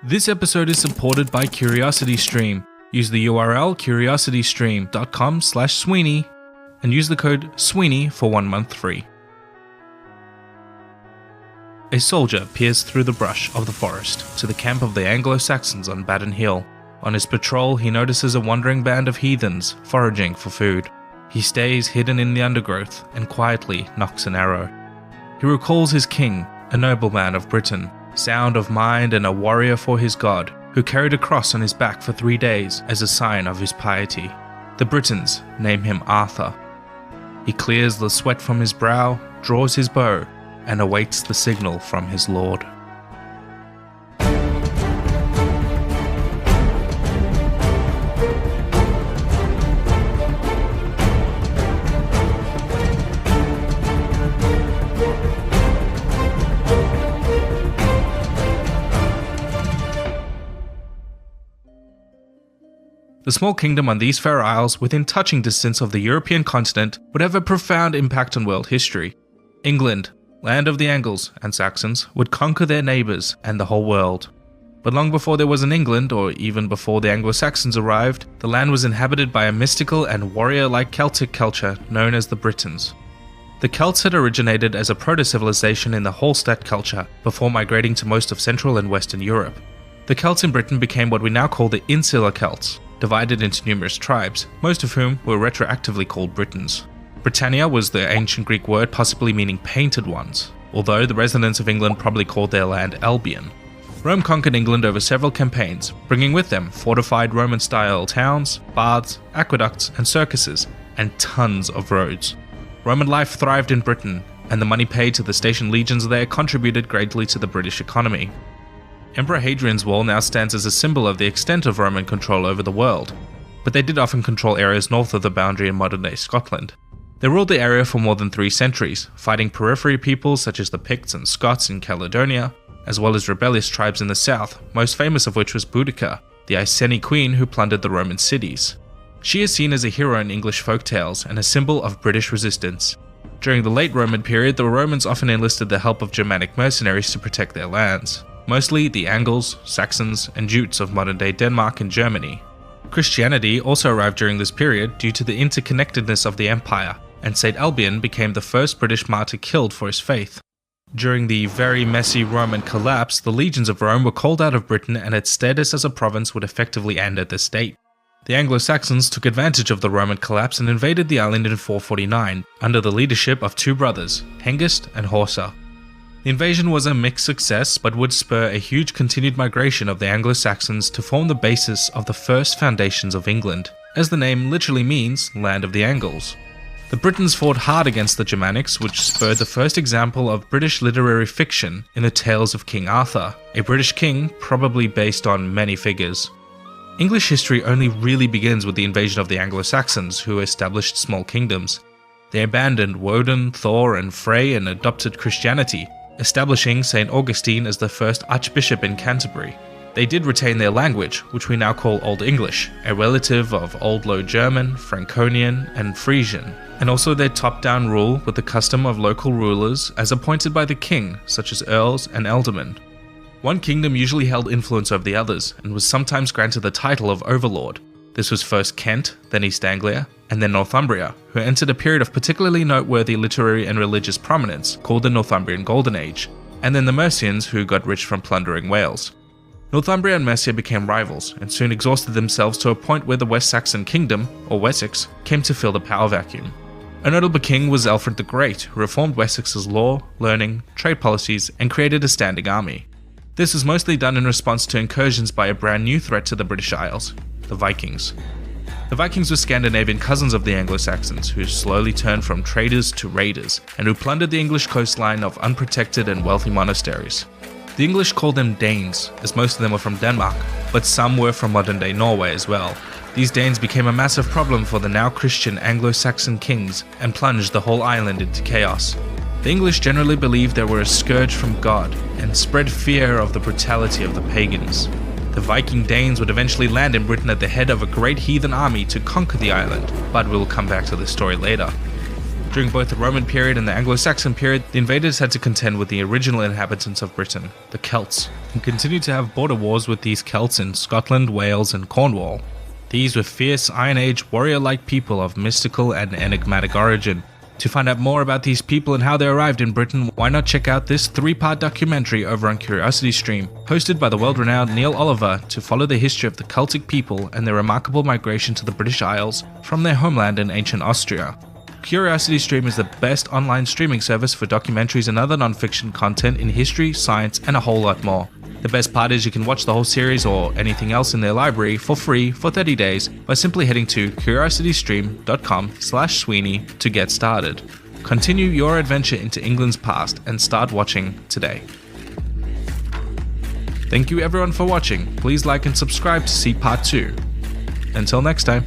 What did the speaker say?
This episode is supported by CuriosityStream. Use the URL curiositystream.com/Sweeney and use the code Sweeney for 1 month free. A soldier peers through the brush of the forest to the camp of the Anglo-Saxons on Baden Hill. On his patrol, he notices a wandering band of heathens foraging for food. He stays hidden in the undergrowth and quietly nocks an arrow. He recalls his king, a nobleman of Britain, sound of mind and a warrior for his god, who carried a cross on his back for 3 days as a sign of his piety. The Britons name him Arthur. He clears the sweat from his brow, draws his bow, and awaits the signal from his lord. The small kingdom on these fair isles, within touching distance of the European continent, would have a profound impact on world history. England, land of the Angles and Saxons, would conquer their neighbours and the whole world. But long before there was an England, or even before the Anglo-Saxons arrived, the land was inhabited by a mystical and warrior-like Celtic culture known as the Britons. The Celts had originated as a proto-civilization in the Hallstatt culture before migrating to most of Central and Western Europe. The Celts in Britain became what we now call the Insular Celts, divided into numerous tribes, most of whom were retroactively called Britons. Britannia was the ancient Greek word possibly meaning painted ones, although the residents of England probably called their land Albion. Rome conquered England over several campaigns, bringing with them fortified Roman-style towns, baths, aqueducts and circuses, and tons of roads. Roman life thrived in Britain, and the money paid to the station legions there contributed greatly to the British economy. Emperor Hadrian's Wall now stands as a symbol of the extent of Roman control over the world, but they did often control areas north of the boundary in modern-day Scotland. They ruled the area for more than 3 centuries, fighting periphery peoples such as the Picts and Scots in Caledonia, as well as rebellious tribes in the south, most famous of which was Boudica, the Iceni queen who plundered the Roman cities. She is seen as a hero in English folktales and a symbol of British resistance. During the late Roman period, the Romans often enlisted the help of Germanic mercenaries to protect their lands, mostly the Angles, Saxons, and Jutes of modern-day Denmark and Germany. Christianity also arrived during this period due to the interconnectedness of the empire, and St. Albion became the first British martyr killed for his faith. During the very messy Roman collapse, the legions of Rome were called out of Britain and its status as a province would effectively end at this date. The Anglo-Saxons took advantage of the Roman collapse and invaded the island in 449, under the leadership of 2 brothers, Hengist and Horsa. The invasion was a mixed success, but would spur a huge continued migration of the Anglo-Saxons to form the basis of the first foundations of England, as the name literally means land of the Angles. The Britons fought hard against the Germanics, which spurred the first example of British literary fiction in the tales of King Arthur, a British king probably based on many figures. English history only really begins with the invasion of the Anglo-Saxons, who established small kingdoms. They abandoned Woden, Thor, and Frey and adopted Christianity, establishing St. Augustine as the first archbishop in Canterbury. They did retain their language, which we now call Old English, a relative of Old Low German, Franconian, and Frisian, and also their top-down rule with the custom of local rulers as appointed by the king, such as earls and aldermen. One kingdom usually held influence over the others, and was sometimes granted the title of overlord. This was first Kent, then East Anglia, and then Northumbria, who entered a period of particularly noteworthy literary and religious prominence called the Northumbrian Golden Age, and then the Mercians, who got rich from plundering Wales. Northumbria and Mercia became rivals, and soon exhausted themselves to a point where the West Saxon Kingdom, or Wessex, came to fill the power vacuum. A notable king was Alfred the Great, who reformed Wessex's law, learning, trade policies, and created a standing army. This was mostly done in response to incursions by a brand new threat to the British Isles, the Vikings. The Vikings were Scandinavian cousins of the Anglo-Saxons, who slowly turned from traders to raiders, and who plundered the English coastline of unprotected and wealthy monasteries. The English called them Danes, as most of them were from Denmark, but some were from modern-day Norway as well. These Danes became a massive problem for the now Christian Anglo-Saxon kings, and plunged the whole island into chaos. The English generally believed they were a scourge from God, and spread fear of the brutality of the pagans. The Viking Danes would eventually land in Britain at the head of a great heathen army to conquer the island, but we'll come back to this story later. During both the Roman period and the Anglo-Saxon period, the invaders had to contend with the original inhabitants of Britain, the Celts, and continued to have border wars with these Celts in Scotland, Wales, and Cornwall. These were fierce Iron Age warrior-like people of mystical and enigmatic origin. To find out more about these people and how they arrived in Britain, why not check out this 3-part documentary over on CuriosityStream, hosted by the world-renowned Neil Oliver, to follow the history of the Celtic people and their remarkable migration to the British Isles from their homeland in ancient Austria. CuriosityStream is the best online streaming service for documentaries and other non-fiction content in history, science, and a whole lot more. The best part is you can watch the whole series or anything else in their library for free for 30 days by simply heading to curiositystream.com/Sweeney to get started. Continue your adventure into England's past and start watching today. Thank you everyone for watching. Please like and subscribe to see part 2. Until next time.